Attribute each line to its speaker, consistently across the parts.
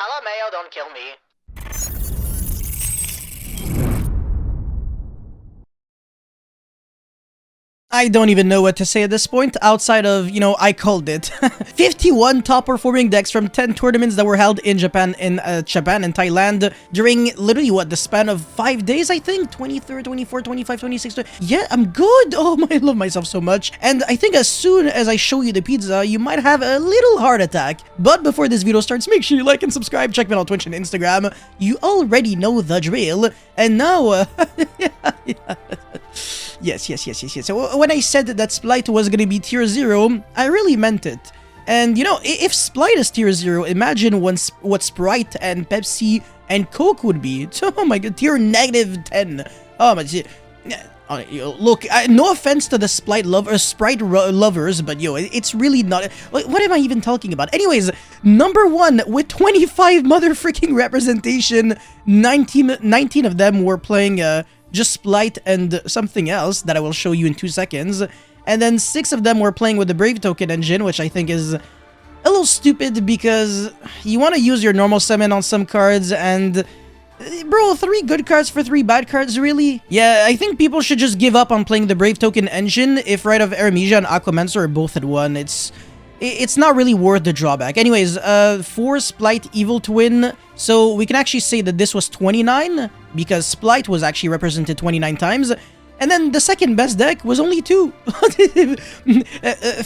Speaker 1: LMAO, don't kill me.
Speaker 2: I don't even know what to say at this point, outside of, you know, I called it. 51 top-performing decks from 10 tournaments that were held in Japan and Thailand during, literally, what, the span of 5 days, I think? 23rd, 24th, 25th, 26th. Yeah, I'm good! Oh, I love myself so much. And I think as soon as I show you the pizza, you might have a little heart attack. But before this video starts, make sure you like and subscribe. Check me out on Twitch and Instagram. You already know the drill. And now, Yes. So when I said that Splite was gonna be tier 0, I really meant it. And you know, if Splite is tier 0, imagine what Sprite and Pepsi and Coke would be. Oh my god, tier -10. Oh my god. Look, no offense to the Sprite lovers, but yo, it's really not. What am I even talking about? Anyways, number 1 with 25 motherfucking representation, 19 of them were playing just Splite and something else that I will show you in 2 seconds. And then 6 of them were playing with the Brave Token engine, which I think is a little stupid because you want to use your normal summon on some cards and... Bro, 3 good cards for 3 bad cards, really? Yeah, I think people should just give up on playing the Brave Token engine if Rite of Aramesia and Aquamancer are both at 1. It's not really worth the drawback. Anyways, 4 Splite Evil Twin. So we can actually say that this was 29 because Splite was actually represented 29 times. And then the second best deck was only 2.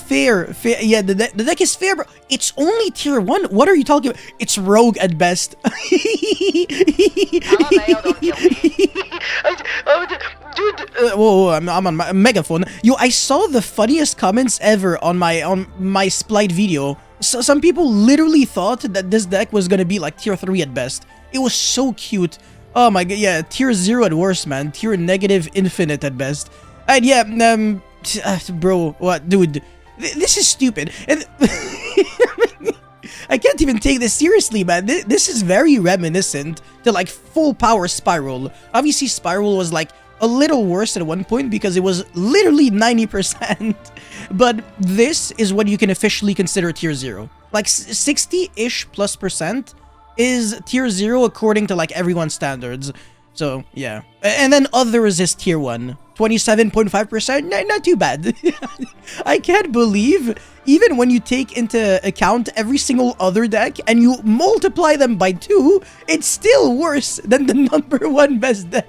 Speaker 2: Fair. Yeah, the deck is fair, bro. It's only tier 1. What are you talking about? It's rogue at best.
Speaker 1: LMAO, don't kill me.
Speaker 2: Dude, whoa, I'm on my megaphone. Yo, I saw the funniest comments ever on my Splite video. So some people literally thought that this deck was gonna be like tier 3 at best. It was so cute. Oh my god, yeah, tier 0 at worst, man. Tier -infinite at best. And yeah, bro, what, dude? This is stupid. And I can't even take this seriously, man. This is very reminiscent to like full power Spiral. Obviously, Spiral was like a little worse at one point because it was literally 90%. But this is what you can officially consider tier 0. Like 60-ish plus % is tier 0 according to like everyone's standards. So yeah. And then others is tier 1. 27.5%, not too bad. I can't believe, even when you take into account every single other deck and you multiply them by 2, it's still worse than the number 1 best deck.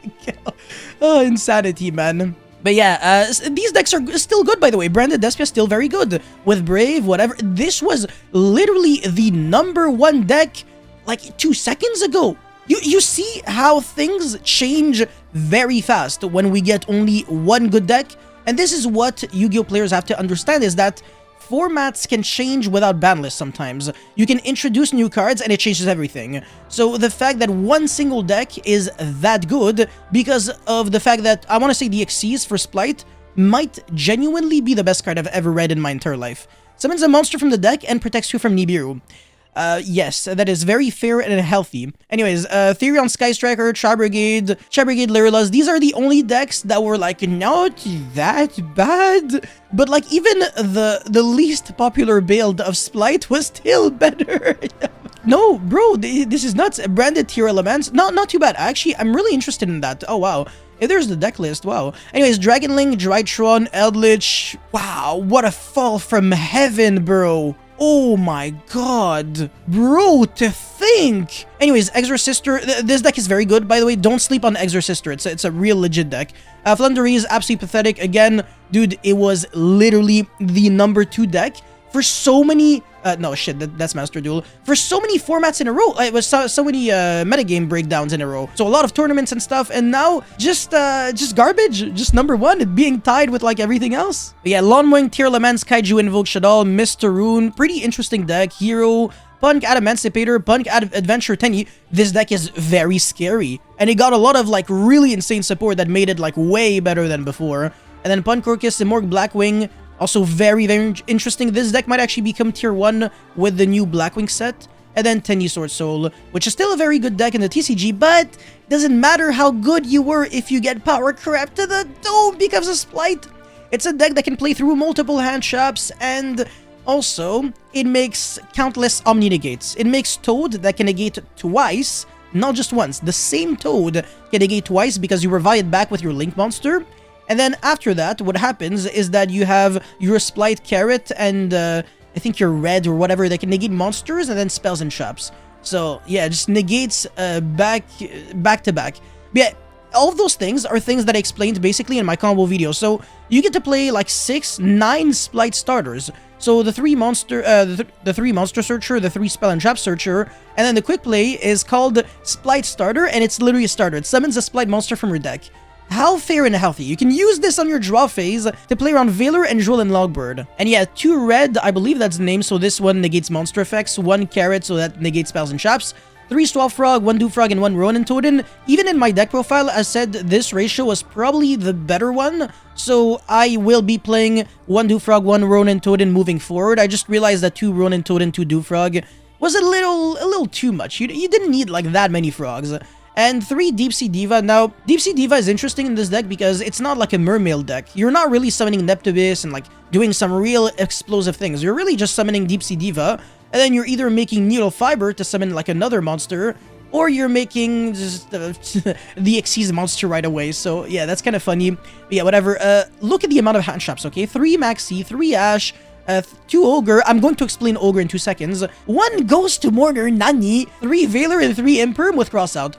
Speaker 2: Oh, insanity, man. But yeah, these decks are still good, by the way. Branded Despia still very good. With Brave, whatever. This was literally the number 1 deck like 2 seconds ago. You see how things change very fast when we get only 1 good deck? And this is what Yu-Gi-Oh! Players have to understand, is that formats can change without ban lists sometimes. You can introduce new cards and it changes everything. So the fact that 1 single deck is that good, because of the fact that, I want to say the Xyz for Splite might genuinely be the best card I've ever read in my entire life. Summons a monster from the deck and protects you from Nibiru. Yes, that is very fair and healthy. Anyways, Therion Sky Striker, Char Brigade, Lyrilas, these are the only decks that were like not that bad. But like even the least popular build of Splite was still better. No, bro, this is nuts. Branded tier elements, not too bad. Actually, I'm really interested in that. Oh wow. If there's the deck list, wow. Anyways, Dragonling, Drytron, Eldritch. Wow, what a fall from heaven, bro. Oh my god. Bro, to think. Anyways, Exorcister. This deck is very good, by the way. Don't sleep on Exorcister. It's a real legit deck. Flundery is absolutely pathetic. Again, dude, it was literally the number 2 deck for so many... no, shit, that's Master Duel. For so many formats in a row. It was so many metagame breakdowns in a row. So a lot of tournaments and stuff. And now, just garbage. Just number 1, being tied with, like, everything else. But yeah, Lawnmowing, Tier Laments, Kaiju Invoke, Shadal, Mr. Rune. Pretty interesting deck. Hero, Punk, Emancipator, Punk, Adventure Tenny. This deck is very scary. And it got a lot of, like, really insane support that made it, like, way better than before. And then Punk, Orcus, Immorg, Blackwing. Also very, very interesting. This deck might actually become tier 1 with the new Blackwing set. And then Tenyi Sword Soul, which is still a very good deck in the TCG, but doesn't matter how good you were if you get power crept to the dome because of Splite. It's a deck that can play through multiple hand shops, and Also, it makes countless Omni Negates. It makes Toad that can negate twice, not just once. The same Toad can negate twice because you revive it back with your Link monster. And then after that, what happens is that you have your Splight Carrot and I think your Red or whatever that can negate monsters and then spells and traps. So yeah, just negates back to back. But yeah, all of those things are things that I explained basically in my combo video. So you get to play like 9 Splight starters. So the 3 monster, the 3 monster searcher, the 3 spell and trap searcher, and then the quick play is called Splight Starter, and it's literally a starter. It summons a Splight monster from your deck. How fair and healthy. You can use this on your draw phase to play around Veiler and Jewel and Logbird. And yeah, 2 red, I believe that's the name, so this one negates monster effects, 1 carrot, so that negates spells and traps, 3 Swap Frog, 1 Doofrog, and 1 Ronin Toadin. Even in my deck profile, I said this ratio was probably the better one, so I will be playing 1 Doofrog, 1 Ronin Toadin moving forward. I just realized that 2 Ronin Toadin, 2 Doofrog was a little too much. You didn't need like that many frogs. And 3 Deep Sea Diva. Now, Deep Sea Diva is interesting in this deck because it's not like a Mermail deck. You're not really summoning Neptubis and like doing some real explosive things. You're really just summoning Deep Sea Diva, and then you're either making Needle Fiber to summon like another monster, or you're making just the Xyz monster right away. So yeah, that's kind of funny. But yeah, whatever. Look at the amount of hand traps, okay? 3 Maxi, 3 Ash, 2 Ogre. I'm going to explain Ogre in 2 seconds. 1 Ghost to Mourner, Nani, 3 Veiler, and 3 Imperm with Crossout.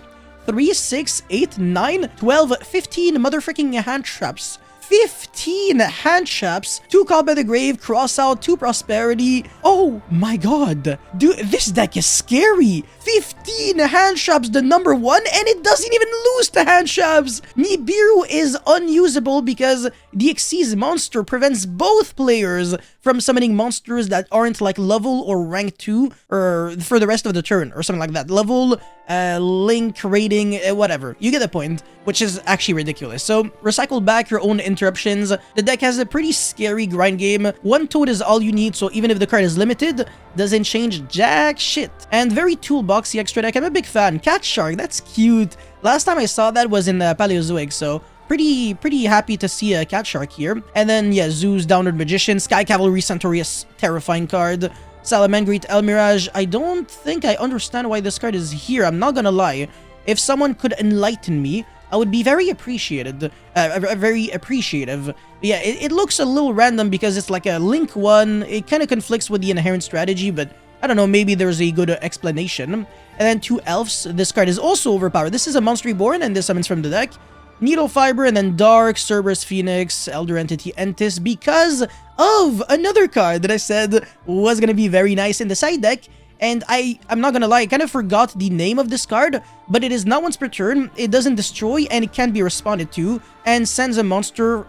Speaker 2: 3, 6, 8, 9, 12, 15 motherfucking hand traps. 15 hand traps, 2 Call by the Grave, Crossout, 2 Prosperity. Oh my god. Dude, this deck is scary. 15 hand traps, the number 1, and it doesn't even lose to hand traps. Nibiru is unusable because the Xyz monster prevents both players from summoning monsters that aren't like level or rank 2 or for the rest of the turn or something like that. Level, link, rating, whatever. You get the point, which is actually ridiculous. So recycle back your own interruptions. The deck has a pretty scary grind game. 1 Toad is all you need, so even if the card is limited, doesn't change jack shit. And very toolboxy extra deck. I'm a big fan. Cat Shark, that's cute. Last time I saw that was in Paleozoic, so pretty happy to see a Cat Shark here. And then yeah, Zeus, Downward Magician, Sky Cavalry, Centaurus, terrifying card. Salamangreat, Elmirage. I don't think I understand why this card is here. I'm not gonna lie. If someone could enlighten me, I would be very appreciated. Very appreciative. But yeah, it looks a little random because it's like a Link 1. It kind of conflicts with the inherent strategy, but I don't know, maybe there's a good explanation. And then 2 Elves. This card is also overpowered. This is a Monster Reborn, and this summons from the deck. Needle Fiber, and then Dark, Cerberus Phoenix, Elder Entity Entis, because of another card that I said was going to be very nice in the side deck. And I'm not gonna lie, I kind of forgot the name of this card, but it is not once per turn, it doesn't destroy, and it can be responded to, and sends a monster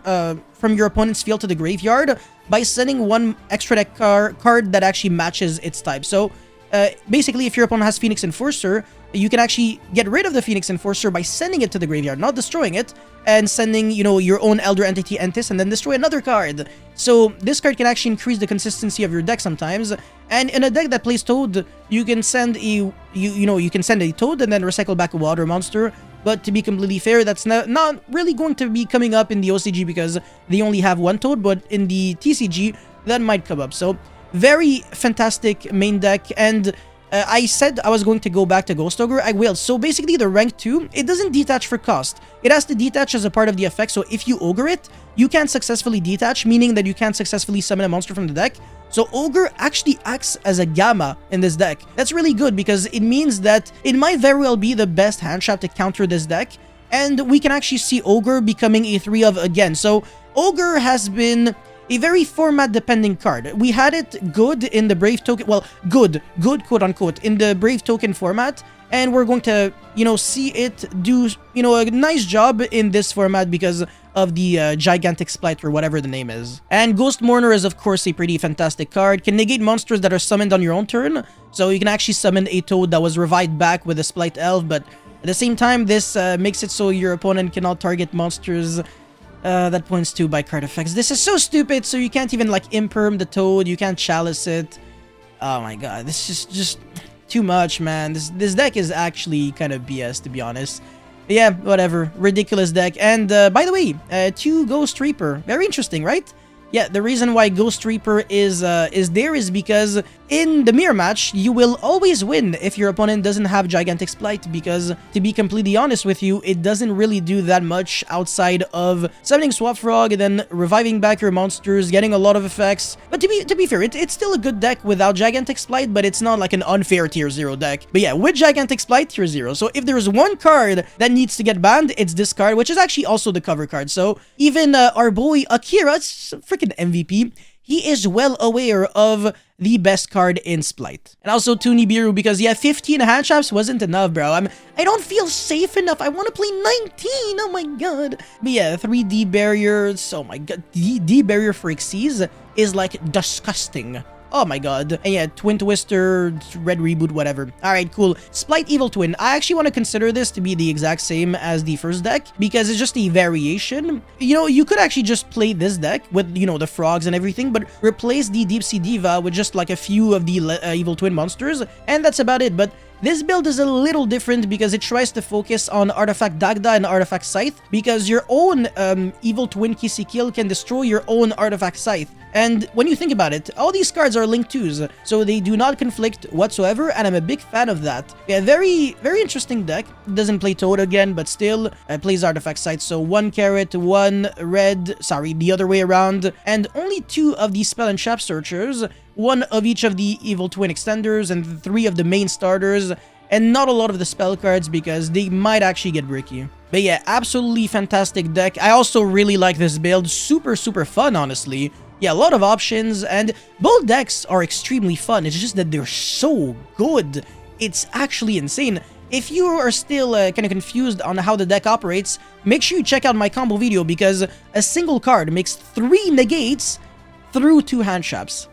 Speaker 2: from your opponent's field to the graveyard by sending 1 extra deck card that actually matches its type. So basically, if your opponent has Phoenix Enforcer, you can actually get rid of the Phoenix Enforcer by sending it to the graveyard, not destroying it, and sending, you know, your own Elder Entity Entis, and then destroy another card. So this card can actually increase the consistency of your deck sometimes. And in a deck that plays Toad, you can send a you can send a Toad and then recycle back a water monster. But to be completely fair, that's not really going to be coming up in the OCG because they only have 1 Toad, but in the TCG that might come up. So very fantastic main deck. And I said I was going to go back to Ghost Ogre. I will. So basically, the rank 2, it doesn't detach for cost. It has to detach as a part of the effect. So if you Ogre it, you can't successfully detach, meaning that you can't successfully summon a monster from the deck. So Ogre actually acts as a Gamma in this deck. That's really good because it means that it might very well be the best hand trap to counter this deck. And we can actually see Ogre becoming a 3 of again. So Ogre has been a very format-depending card. We had it good in the Brave Token, well, good quote-unquote, in the Brave Token format, and we're going to, see it do, a nice job in this format because of the Gigantic Splight or whatever the name is. And Ghost Mourner is, of course, a pretty fantastic card. Can negate monsters that are summoned on your own turn, so you can actually summon a Toad that was revived back with a Splight Elf, but at the same time, this makes it so your opponent cannot target monsters that points to by card effects. This is so stupid, so you can't even, like, Imperm the Toad, you can't Chalice it. Oh my god, this is just too much, man. This deck is actually kind of BS, to be honest. But yeah, whatever. Ridiculous deck. And, by the way, 2 Ghost Reaper. Very interesting, right? yeah, the reason why Ghost Reaper is there is because in the mirror match, you will always win if your opponent doesn't have Gigantic Splight, because to be completely honest with you, it doesn't really do that much outside of summoning Swap Frog and then reviving back your monsters, getting a lot of effects. But to be fair, it's still a good deck without Gigantic Splight, but it's not like an unfair tier 0 deck. But yeah, with Gigantic Splight, tier 0. So if there's one card that needs to get banned, it's this card, which is actually also the cover card. So even our boy Akira's freaking MVP, he is well aware of the best card in Splight. And also to Nibiru, because yeah, 15 hand traps wasn't enough, bro. I don't feel safe enough. I want to play 19. Oh my god. But yeah, 3D barriers. Oh my god. D barrier for Xyz is like disgusting. Oh my god. And yeah, Twin Twister, Red Reboot, whatever. Alright, cool. Splight Evil Twin. I actually want to consider this to be the exact same as the first deck, because it's just a variation. You know, you could actually just play this deck with, you know, the frogs and everything, but replace the Deep Sea Diva with just like a few of the Evil Twin monsters, and that's about it. But this build is a little different because it tries to focus on Artifact Dagda and Artifact Scythe, because your own Evil Twin Kill can destroy your own Artifact Scythe. And when you think about it, all these cards are Link 2s, so they do not conflict whatsoever, and I'm a big fan of that. Yeah, very interesting deck. Doesn't play Toad again, but still plays Artifact Scythe, so 1 carrot, 1 red, sorry, the other way around, and only 2 of the Spell and Trap Searchers, 1 of each of the Evil Twin Extenders, and 3 of the main starters, and not a lot of the spell cards because they might actually get bricky. But yeah, absolutely fantastic deck. I also really like this build. Super fun, honestly. Yeah, a lot of options, and both decks are extremely fun. It's just that they're so good. It's actually insane. If you are still kind of confused on how the deck operates, make sure you check out my combo video, because a single card makes 3 negates through 2 hand traps.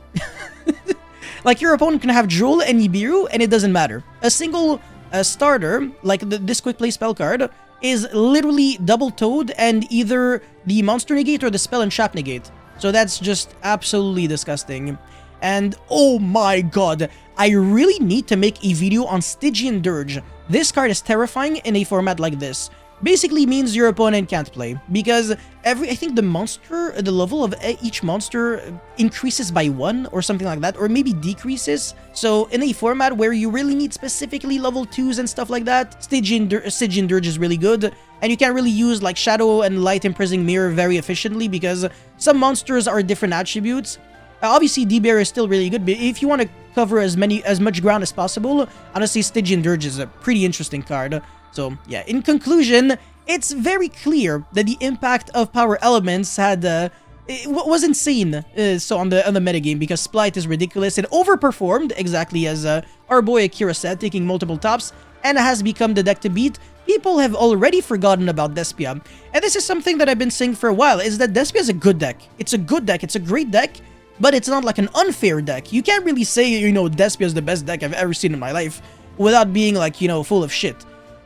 Speaker 2: Like, your opponent can have Droll and Nibiru, and it doesn't matter. A single starter, like this quick play spell card, is literally double Toad and either the monster negate or the spell and trap negate. So that's just absolutely disgusting. And oh my god, I really need to make a video on Stygian Dirge. This card is terrifying in a format like this. Basically means your opponent can't play, because I think the level of each monster increases by 1 or something like that, or maybe decreases. So in a format where you really need specifically level 2s and stuff like that, Stygian Dirge is really good. And you can't really use like Shadow and Light Imprisoning Mirror very efficiently, because some monsters are different attributes. Obviously, D-Bear is still really good, but if you want to cover as much ground as possible, honestly, Stygian Dirge is a pretty interesting card. So yeah, in conclusion, it's very clear that the impact of power elements was insane. So on the metagame, because Splight is ridiculous and overperformed, exactly as our boy Akira said, taking multiple tops, and has become the deck to beat. People have already forgotten about Despia, and this is something that I've been saying for a while, is that Despia is a good deck. It's a good deck, it's a great deck, but it's not like an unfair deck. You can't really say, you know, Despia is the best deck I've ever seen in my life without being like, you know, full of shit.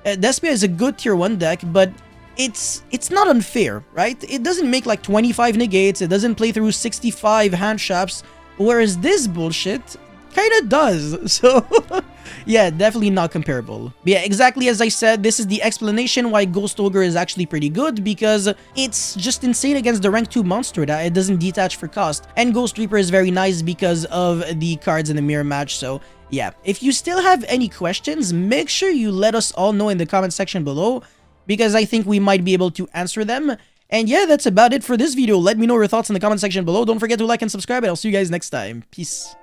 Speaker 2: Despia is a good tier 1 deck, but it's not unfair, right? It doesn't make like 25 negates, it doesn't play through 65 hand traps, whereas this bullshit kinda does. So yeah, definitely not comparable. But yeah, exactly as I said, this is the explanation why Ghost Ogre is actually pretty good, because it's just insane against the rank 2 monster that it doesn't detach for cost. And Ghost Reaper is very nice because of the cards in the mirror match. So yeah, if you still have any questions, make sure you let us all know in the comment section below, because I think we might be able to answer them. And yeah, that's about it for this video. Let me know your thoughts in the comment section below. Don't forget to like and subscribe, and I'll see you guys next time. Peace.